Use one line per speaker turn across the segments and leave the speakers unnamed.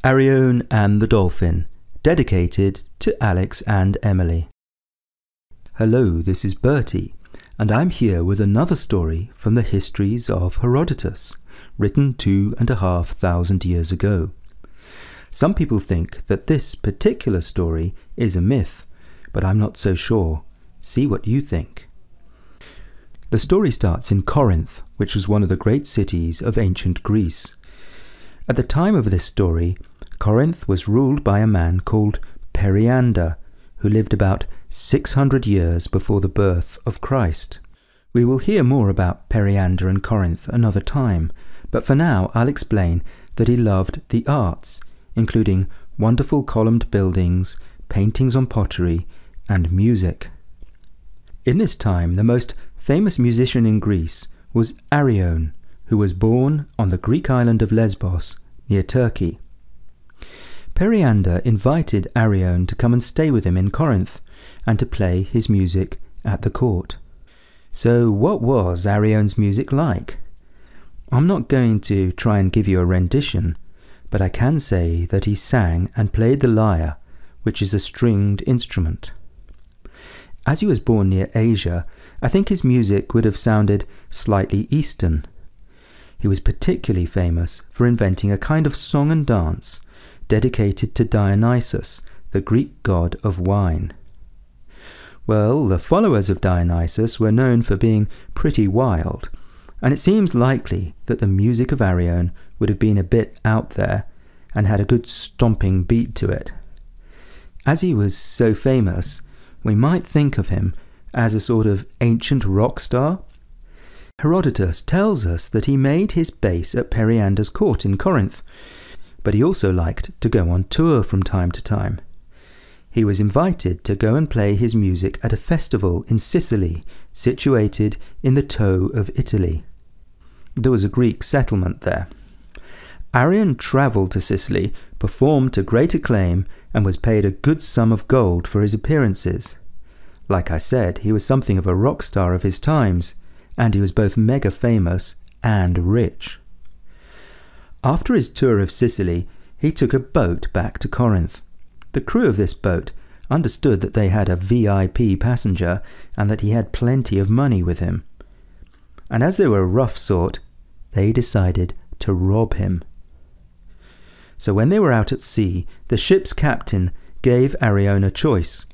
Arion and the Dolphin, dedicated to Alex and Emily. Hello, this is Bertie, and I'm here with another story from the Histories of Herodotus, written 2,500 years ago. Some people think that this particular story is a myth, but I'm not so sure. See what you think. The story starts in Corinth, which was one of the great cities of ancient Greece. At the time of this story, Corinth was ruled by a man called Periander, who lived about 600 years before the birth of Christ. We will hear more about Periander and Corinth another time, but for now I'll explain that he loved the arts, including wonderful columned buildings, paintings on pottery, and music. In this time, the most famous musician in Greece was Arion, who was born on the Greek island of Lesbos, near Turkey. Periander invited Arion to come and stay with him in Corinth, and to play his music at the court. So what was Arion's music like? I'm not going to try and give you a rendition, but I can say that he sang and played the lyre, which is a stringed instrument. As he was born near Asia, I think his music would have sounded slightly Eastern. He was particularly famous for inventing a kind of song and dance dedicated to Dionysus, the Greek god of wine. Well, the followers of Dionysus were known for being pretty wild, and it seems likely that the music of Arion would have been a bit out there and had a good stomping beat to it. As he was so famous, we might think of him as a sort of ancient rock star. Herodotus tells us that he made his base at Periander's court in Corinth, but he also liked to go on tour from time to time. He was invited to go and play his music at a festival in Sicily, situated in the toe of Italy. There was a Greek settlement there. Arion travelled to Sicily, performed to great acclaim, and was paid a good sum of gold for his appearances. Like I said, he was something of a rock star of his times, and he was both mega famous and rich. After his tour of Sicily, he took a boat back to Corinth. The crew of this boat understood that they had a VIP passenger and that he had plenty of money with him. And as they were a rough sort, they decided to rob him. So when they were out at sea, the ship's captain gave Arion a choice.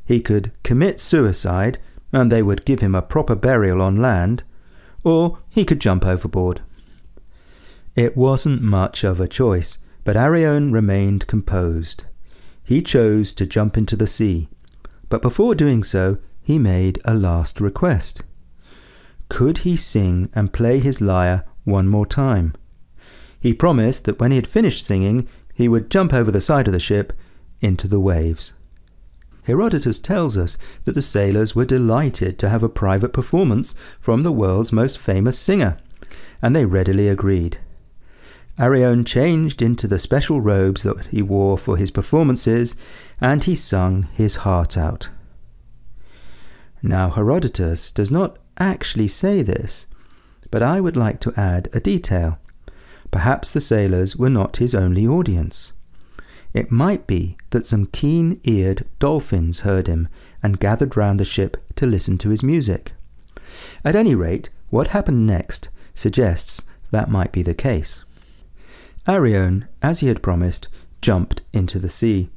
He could commit suicide, and they would give him a proper burial on land, or he could jump overboard. It wasn't much of a choice, but Arion remained composed. He chose to jump into the sea, but before doing so, he made a last request. Could he sing and play his lyre one more time? He promised that when he had finished singing, he would jump over the side of the ship into the waves. Herodotus tells us that the sailors were delighted to have a private performance from the world's most famous singer, and they readily agreed. Arion changed into the special robes that he wore for his performances, and he sung his heart out. Now Herodotus does not actually say this, but I would like to add a detail. Perhaps the sailors were not his only audience. It might be that some keen-eared dolphins heard him and gathered round the ship to listen to his music. At any rate, what happened next suggests that might be the case. Arion, as he had promised, jumped into the sea,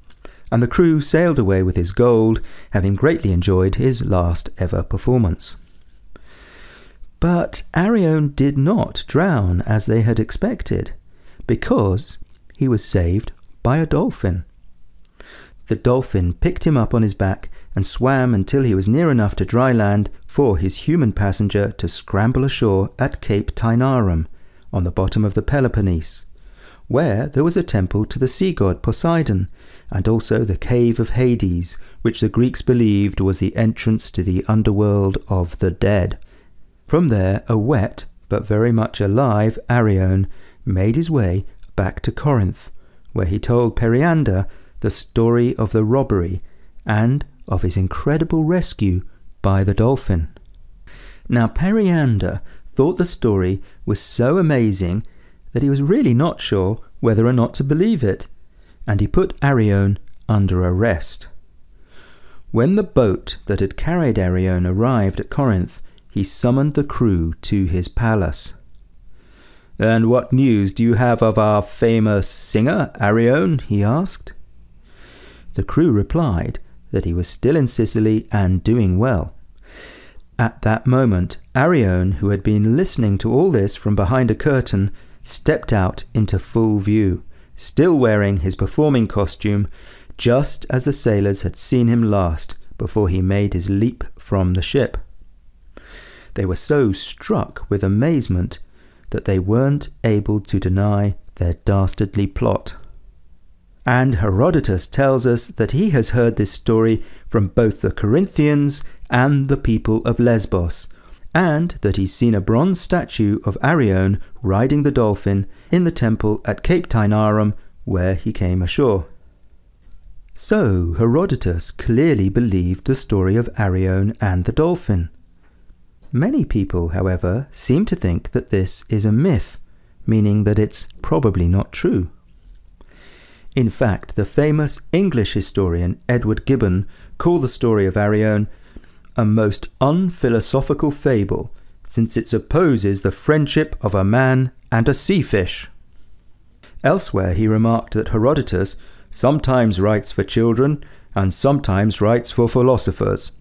and the crew sailed away with his gold, having greatly enjoyed his last ever performance. But Arion did not drown as they had expected, because he was saved by a dolphin. The dolphin picked him up on his back and swam until he was near enough to dry land for his human passenger to scramble ashore at Cape Tainarum, on the bottom of the Peloponnese, where there was a temple to the sea god Poseidon, and also the cave of Hades, which the Greeks believed was the entrance to the underworld of the dead. From there, a wet, but very much alive, Arion made his way back to Corinth, where he told Periander the story of the robbery and of his incredible rescue by the dolphin. Now Periander thought the story was so amazing that he was really not sure whether or not to believe it, and he put Arion under arrest. When the boat that had carried Arion arrived at Corinth, he summoned the crew to his palace. "And what news do you have of our famous singer, Arion?" he asked. The crew replied that he was still in Sicily and doing well. At that moment, Arion, who had been listening to all this from behind a curtain, stepped out into full view, still wearing his performing costume, just as the sailors had seen him last before he made his leap from the ship. They were so struck with amazement that they weren't able to deny their dastardly plot. And Herodotus tells us that he has heard this story from both the Corinthians and the people of Lesbos, and that he's seen a bronze statue of Arion riding the dolphin in the temple at Cape Tainarum, where he came ashore. So Herodotus clearly believed the story of Arion and the dolphin. Many people, however, seem to think that this is a myth, meaning that it's probably not true. In fact, the famous English historian Edward Gibbon called the story of Arion a most unphilosophical fable, since it supposes the friendship of a man and a sea fish. Elsewhere he remarked that Herodotus sometimes writes for children and sometimes writes for philosophers.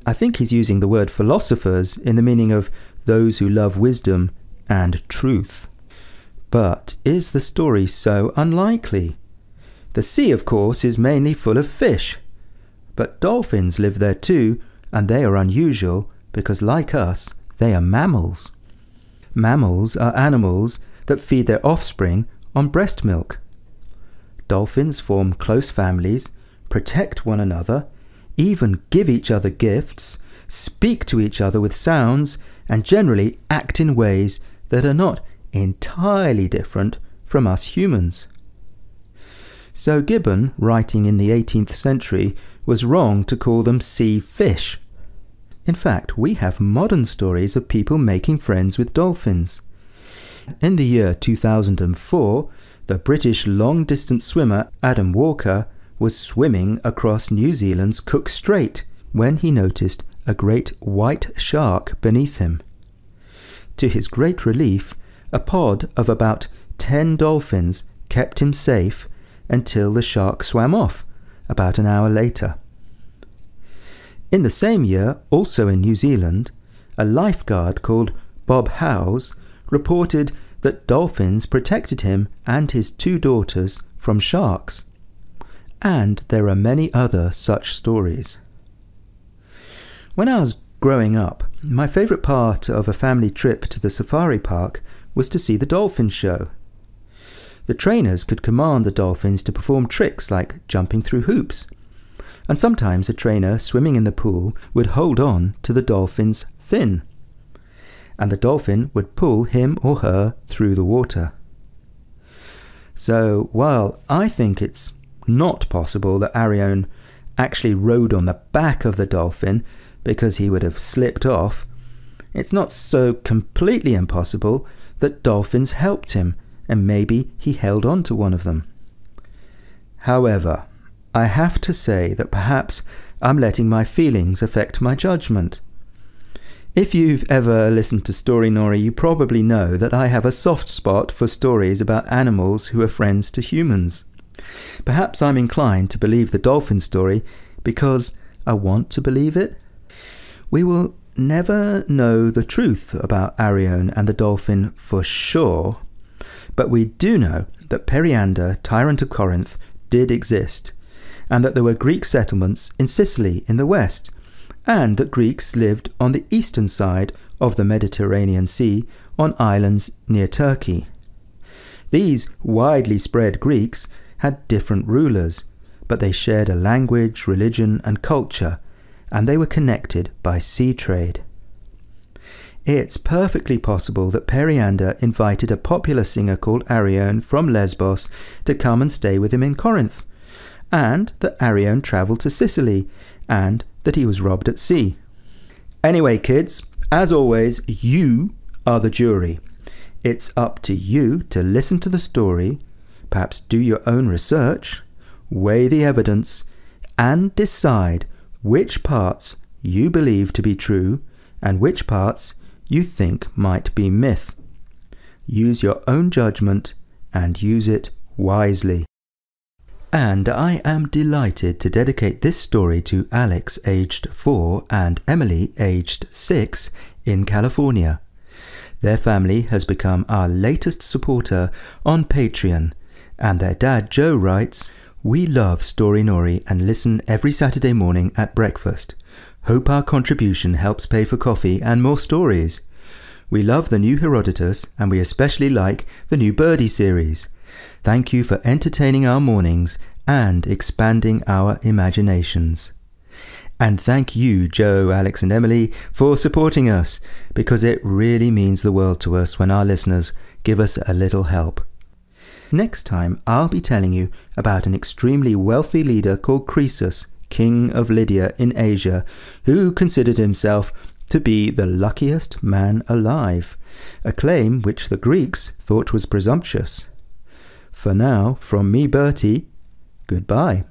I think he's using the word philosophers in the meaning of those who love wisdom and truth. But is the story so unlikely? The sea, of course, is mainly full of fish, but dolphins live there too, and they are unusual because, like us, they are mammals. Mammals are animals that feed their offspring on breast milk. Dolphins form close families, protect one another, even give each other gifts, speak to each other with sounds, and generally act in ways that are not entirely different from us humans. So Gibbon, writing in the 18th century, was wrong to call them sea fish. In fact, we have modern stories of people making friends with dolphins. In the year 2004, the British long-distance swimmer Adam Walker was swimming across New Zealand's Cook Strait when he noticed a great white shark beneath him. To his great relief, a pod of about 10 dolphins kept him safe until the shark swam off about an hour later. In the same year, also in New Zealand, a lifeguard called Bob Howes reported that dolphins protected him and his 2 daughters from sharks. And there are many other such stories. When I was growing up, my favourite part of a family trip to the safari park was to see the dolphin show. The trainers could command the dolphins to perform tricks like jumping through hoops, and sometimes a trainer swimming in the pool would hold on to the dolphin's fin, and the dolphin would pull him or her through the water. So while I think it's not possible that Arion actually rode on the back of the dolphin because he would have slipped off, it's not so completely impossible that dolphins helped him and maybe he held on to one of them. However, I have to say that perhaps I'm letting my feelings affect my judgment. If you've ever listened to Storynory, you probably know that I have a soft spot for stories about animals who are friends to humans. Perhaps I'm inclined to believe the dolphin story because I want to believe it. We will never know the truth about Arion and the dolphin for sure, but we do know that Periander, tyrant of Corinth, did exist, and that there were Greek settlements in Sicily in the west, and that Greeks lived on the eastern side of the Mediterranean Sea on islands near Turkey. These widely spread Greeks had different rulers, but they shared a language, religion, and culture, and they were connected by sea trade. It's perfectly possible that Periander invited a popular singer called Arion from Lesbos to come and stay with him in Corinth, and that Arion travelled to Sicily, and that he was robbed at sea. Anyway, kids, as always, you are the jury. It's up to you to listen to the story, perhaps do your own research, weigh the evidence, and decide which parts you believe to be true and which parts you think might be myth. Use your own judgment and use it wisely. And I am delighted to dedicate this story to Alex, aged 4, and Emily, aged 6, in California. Their family has become our latest supporter on Patreon, and their dad Joe writes, "We love Storynory and listen every Saturday morning at breakfast. Hope our contribution helps pay for coffee and more stories. We love the new Herodotus, and we especially like the new Bertie series. Thank you for entertaining our mornings and expanding our imaginations." And thank you, Joe, Alex and Emily, for supporting us, because it really means the world to us when our listeners give us a little help. Next time, I'll be telling you about an extremely wealthy leader called Croesus, king of Lydia in Asia, who considered himself to be the luckiest man alive, a claim which the Greeks thought was presumptuous. For now, from me, Bertie, goodbye.